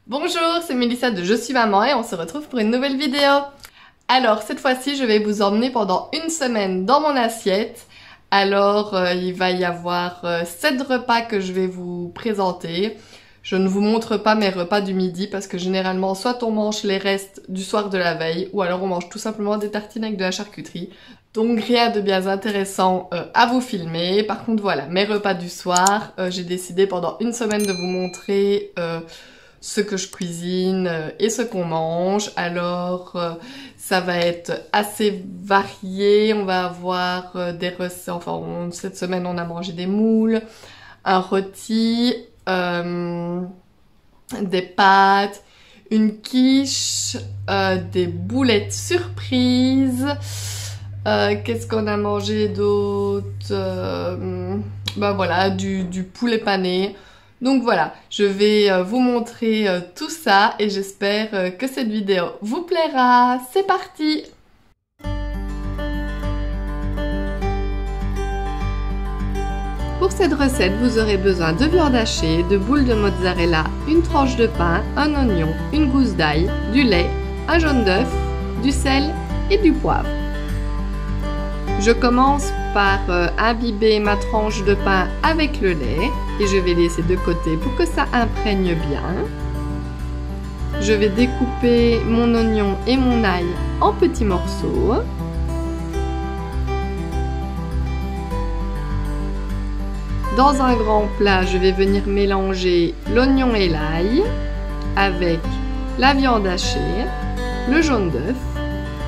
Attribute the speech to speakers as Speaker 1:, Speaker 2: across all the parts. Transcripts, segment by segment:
Speaker 1: Bonjour, c'est Mélissa de Je suis maman et on se retrouve pour une nouvelle vidéo. Alors cette fois-ci je vais vous emmener pendant une semaine dans mon assiette. Alors il va y avoir 7 repas que je vais vous présenter. Je ne vous montre pas mes repas du midi parce que généralement soit on mange les restes du soir de la veille ou alors on mange tout simplement des tartines avec de la charcuterie. Donc rien de bien intéressant à vous filmer. Par contre voilà, mes repas du soir, j'ai décidé pendant une semaine de vous montrer ce que je cuisine et ce qu'on mange. Alors ça va être assez varié, on va avoir des recettes, enfin cette semaine on a mangé des moules, un rôti, des pâtes, une quiche, des boulettes surprises. Qu'est-ce qu'on a mangé d'autre? Ben voilà, du poulet pané. Donc voilà, je vais vous montrer tout ça et j'espère que cette vidéo vous plaira. C'est parti! Pour cette recette, vous aurez besoin de viande hachée, de boules de mozzarella, une tranche de pain, un oignon, une gousse d'ail, du lait, un jaune d'œuf, du sel et du poivre. Je commence par imbiber ma tranche de pain avec le lait et je vais laisser de côté pour que ça imprègne bien. Je vais découper mon oignon et mon ail en petits morceaux. Dans un grand plat, je vais venir mélanger l'oignon et l'ail avec la viande hachée, le jaune d'œuf,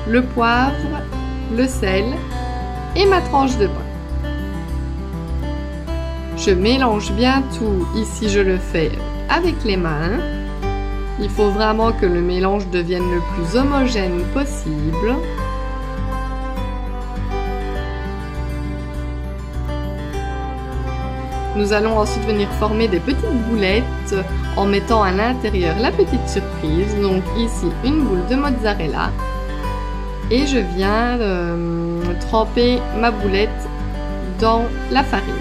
Speaker 1: le poivre, le sel et ma tranche de pain. Je mélange bien tout, ici je le fais avec les mains. Il faut vraiment que le mélange devienne le plus homogène possible. Nous allons ensuite venir former des petites boulettes en mettant à l'intérieur la petite surprise. Donc ici une boule de mozzarella. Et je viens tremper ma boulette dans la farine.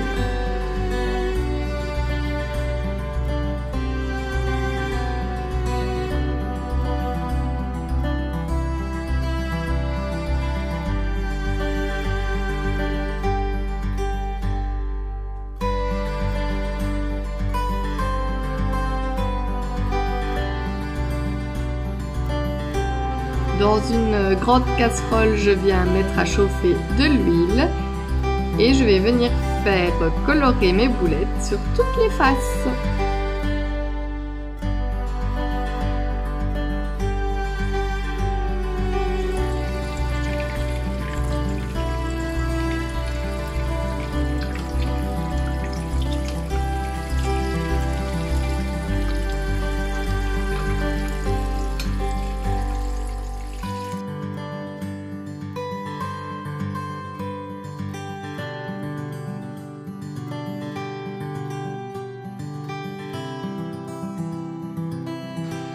Speaker 1: Dans une grande casserole, je viens mettre à chauffer de l'huile et je vais venir faire colorer mes boulettes sur toutes les faces.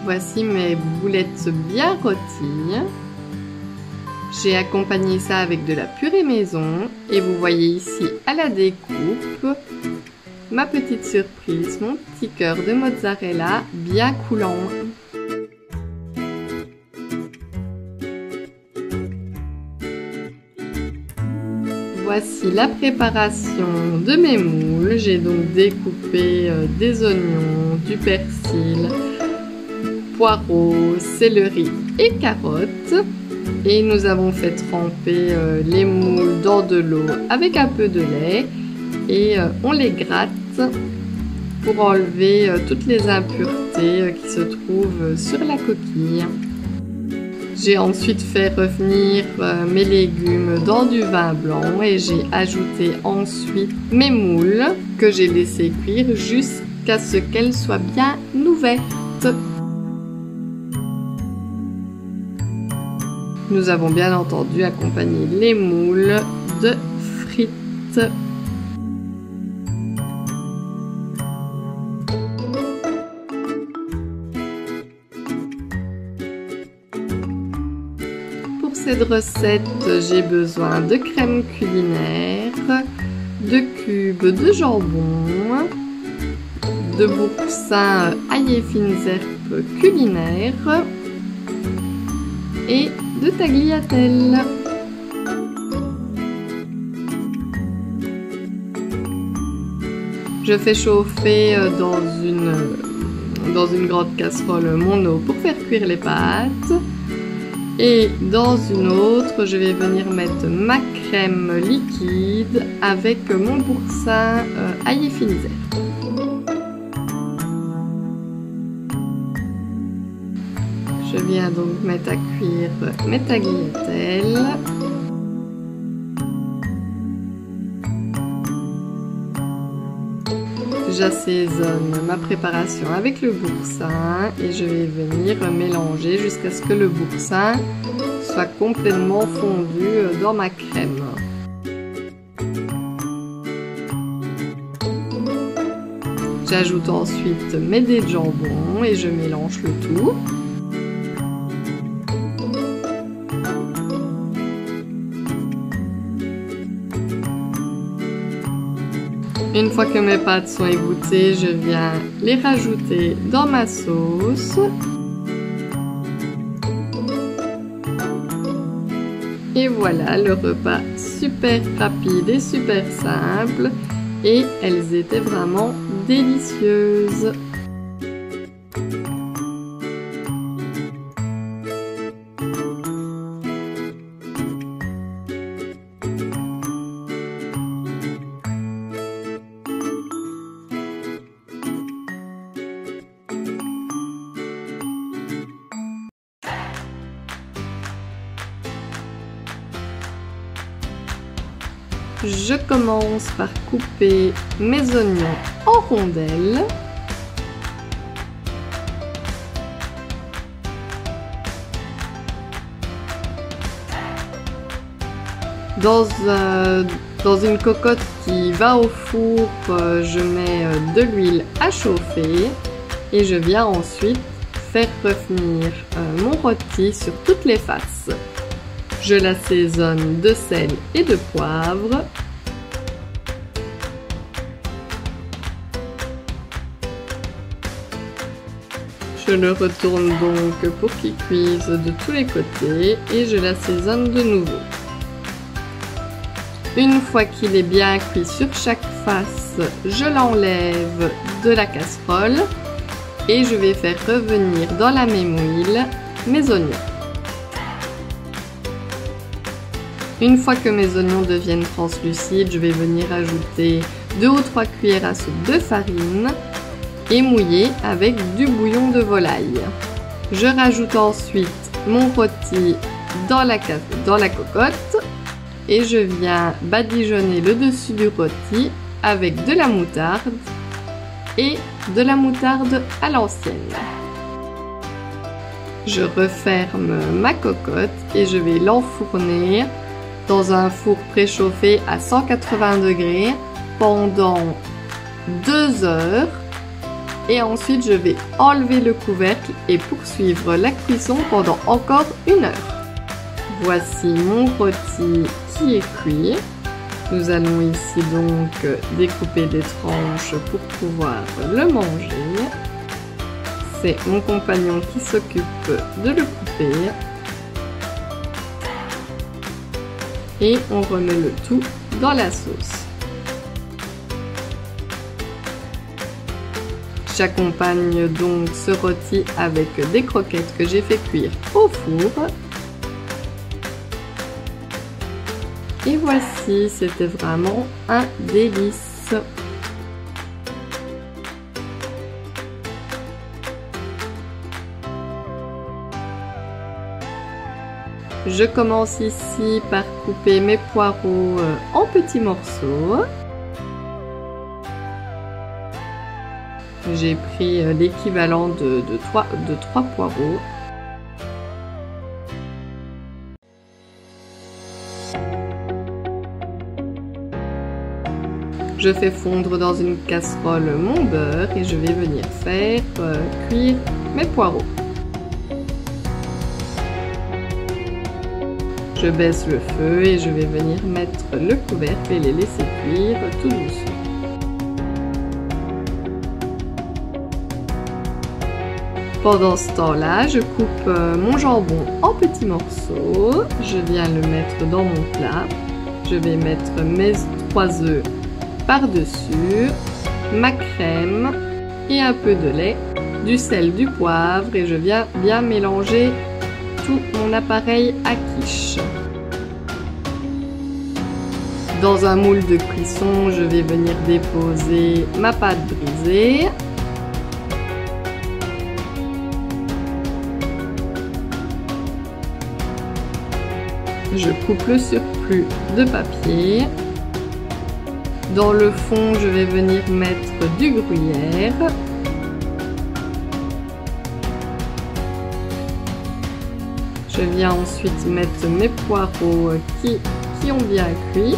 Speaker 1: Voici mes boulettes bien rôties. J'ai accompagné ça avec de la purée maison et vous voyez ici à la découpe ma petite surprise, mon petit cœur de mozzarella bien coulant. Voici la préparation de mes moules. J'ai donc découpé des oignons, du persil, poireaux, céleri et carottes. Et nous avons fait tremper les moules dans de l'eau avec un peu de lait. Et on les gratte pour enlever toutes les impuretés qui se trouvent sur la coquille. J'ai ensuite fait revenir mes légumes dans du vin blanc et j'ai ajouté ensuite mes moules que j'ai laissé cuire jusqu'à ce qu'elles soient bien ouvertes. Nous avons bien entendu accompagné les moules de frites. Pour cette recette, j'ai besoin de crème culinaire, de cubes de jambon, de boursin ail et fines herbes culinaire et de tagliatelle. Je fais chauffer dans une grande casserole mon eau pour faire cuire les pâtes. Et dans une autre, je vais venir mettre ma crème liquide avec mon boursin ail et finizère. Je viens donc mettre à cuire mes tagliatelles. J'assaisonne ma préparation avec le boursin et je vais venir mélanger jusqu'à ce que le boursin soit complètement fondu dans ma crème. J'ajoute ensuite mes dés de jambon et je mélange le tout. Une fois que mes pâtes sont égouttées, je viens les rajouter dans ma sauce. Et voilà le repas super rapide et super simple. Et elles étaient vraiment délicieuses. Je commence par couper mes oignons en rondelles. Dans une cocotte qui va au four, je mets de l'huile à chauffer et je viens ensuite faire revenir mon rôti sur toutes les faces. Je l'assaisonne de sel et de poivre. Je le retourne donc pour qu'il cuise de tous les côtés et je l'assaisonne de nouveau. Une fois qu'il est bien cuit sur chaque face, je l'enlève de la casserole et je vais faire revenir dans la même huile mes oignons. Une fois que mes oignons deviennent translucides, je vais venir ajouter 2 ou 3 cuillères à soupe de farine et mouiller avec du bouillon de volaille. Je rajoute ensuite mon rôti dans la cocotte et je viens badigeonner le dessus du rôti avec de la moutarde et de la moutarde à l'ancienne. Je referme ma cocotte et je vais l'enfourner dans un four préchauffé à 180 degrés pendant 2 heures et ensuite je vais enlever le couvercle et poursuivre la cuisson pendant encore 1 heure. Voici mon rôti qui est cuit. Nous allons ici donc découper des tranches pour pouvoir le manger. C'est mon compagnon qui s'occupe de le couper. Et on remet le tout dans la sauce. J'accompagne donc ce rôti avec des croquettes que j'ai fait cuire au four. Et voici, c'était vraiment un délice. Je commence ici par couper mes poireaux en petits morceaux. J'ai pris l'équivalent de 3 poireaux. Je fais fondre dans une casserole mon beurre et je vais venir faire cuire mes poireaux. Je baisse le feu et je vais venir mettre le couvercle et les laisser cuire tout doucement. Pendant ce temps-là, je coupe mon jambon en petits morceaux. Je viens le mettre dans mon plat. Je vais mettre mes 3 œufs par-dessus, ma crème et un peu de lait, du sel, du poivre et je viens bien mélanger tout mon appareil à quiche. Dans un moule de cuisson, je vais venir déposer ma pâte brisée. Je coupe le surplus de papier. Dans le fond, je vais venir mettre du gruyère. Je viens ensuite mettre mes poireaux qui ont bien cuit.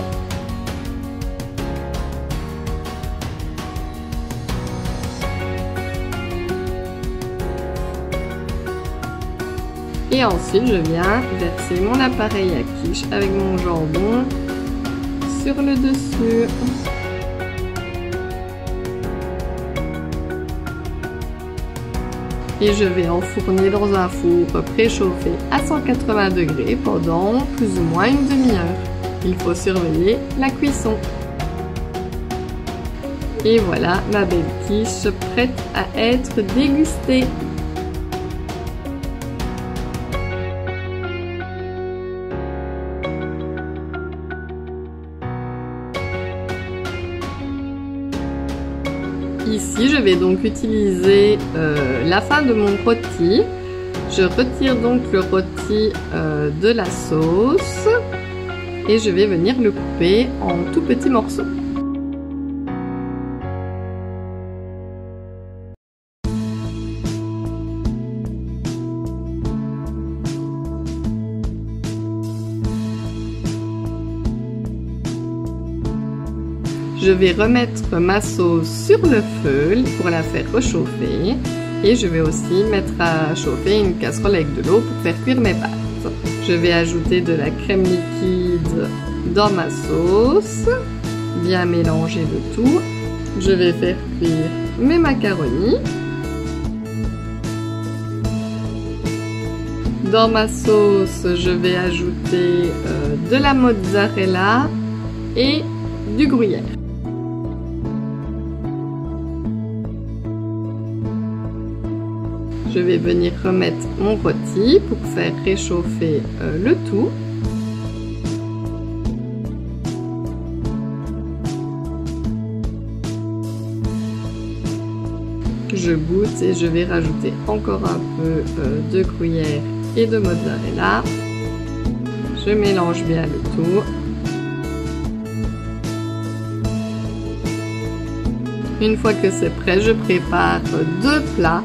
Speaker 1: Et ensuite, je viens verser mon appareil à quiche avec mon jambon sur le dessus. Et je vais enfourner dans un four préchauffé à 180 degrés pendant plus ou moins une demi-heure. Il faut surveiller la cuisson. Et voilà ma belle quiche prête à être dégustée. Ici, je vais donc utiliser la fin de mon rôti. Je retire donc le rôti de la sauce et je vais venir le couper en tout petits morceaux. Je vais remettre ma sauce sur le feu pour la faire réchauffer et je vais aussi mettre à chauffer une casserole avec de l'eau pour faire cuire mes pâtes. Je vais ajouter de la crème liquide dans ma sauce, bien mélanger le tout. Je vais faire cuire mes macaronis. Dans ma sauce, je vais ajouter de la mozzarella et du gruyère. Je vais venir remettre mon rôti pour faire réchauffer le tout. Je goûte et je vais rajouter encore un peu de gruyère et de mozzarella. Je mélange bien le tout. Une fois que c'est prêt, je prépare 2 plats.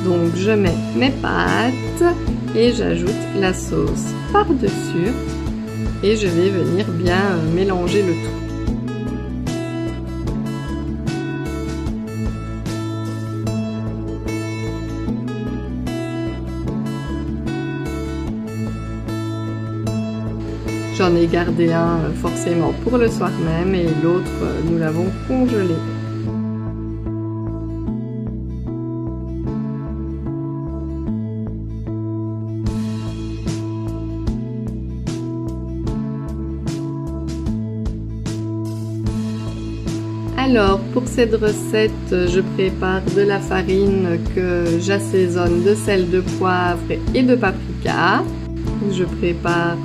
Speaker 1: Donc je mets mes pâtes et j'ajoute la sauce par-dessus et je vais venir bien mélanger le tout. J'en ai gardé un forcément pour le soir même et l'autre nous l'avons congelé. Alors pour cette recette, je prépare de la farine que j'assaisonne de sel, de poivre et de paprika. Je prépare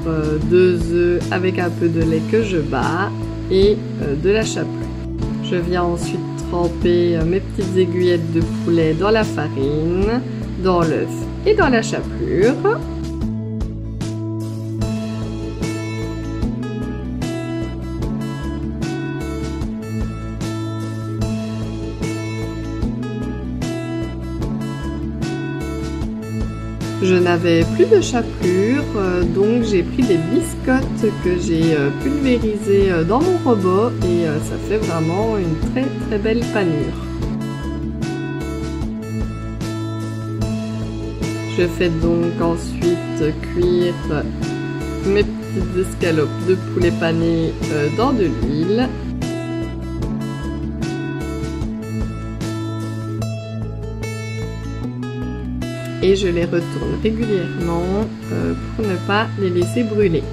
Speaker 1: 2 œufs avec un peu de lait que je bats et de la chapelure. Je viens ensuite tremper mes petites aiguillettes de poulet dans la farine, dans l'œuf et dans la chapelure. Je n'avais plus de chapelure, donc j'ai pris des biscottes que j'ai pulvérisées dans mon robot et ça fait vraiment une très très belle panure. Je fais donc ensuite cuire mes petites escalopes de poulet pané dans de l'huile. et je les retourne régulièrement pour ne pas les laisser brûler.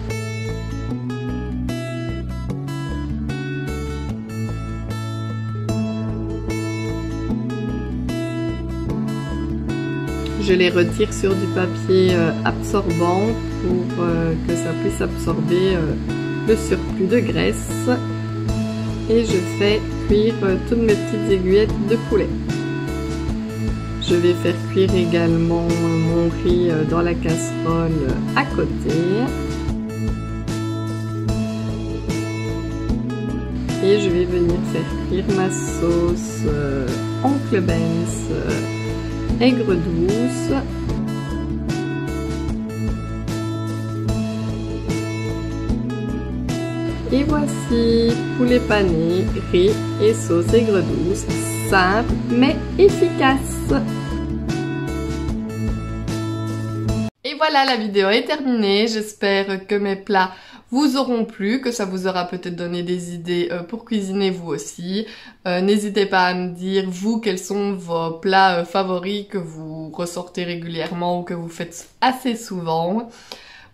Speaker 1: Je les retire sur du papier absorbant pour que ça puisse absorber le surplus de graisse. Et je fais cuire toutes mes petites aiguillettes de poulet. Je vais faire cuire également mon riz dans la casserole à côté. Et je vais venir faire cuire ma sauce Oncle Ben's aigre douce. Et voici poulet pané, riz et sauce aigre douce, simple mais efficace. Et voilà, la vidéo est terminée. J'espère que mes plats vous auront plu, que ça vous aura peut-être donné des idées pour cuisiner vous aussi. N'hésitez pas à me dire, vous, quels sont vos plats favoris que vous ressortez régulièrement ou que vous faites assez souvent.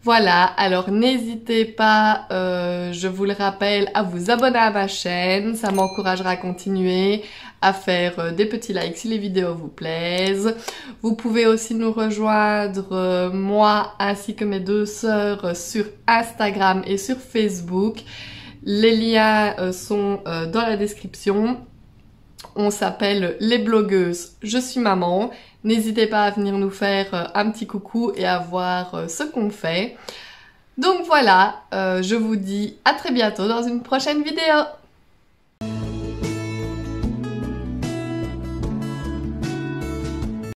Speaker 1: Voilà, alors n'hésitez pas, je vous le rappelle, à vous abonner à ma chaîne, ça m'encouragera à continuer, à faire des petits likes si les vidéos vous plaisent. Vous pouvez aussi nous rejoindre, moi ainsi que mes deux sœurs, sur Instagram et sur Facebook. Les liens sont dans la description. On s'appelle les blogueuses Je suis maman. N'hésitez pas à venir nous faire un petit coucou et à voir ce qu'on fait. Donc voilà, je vous dis à très bientôt dans une prochaine vidéo.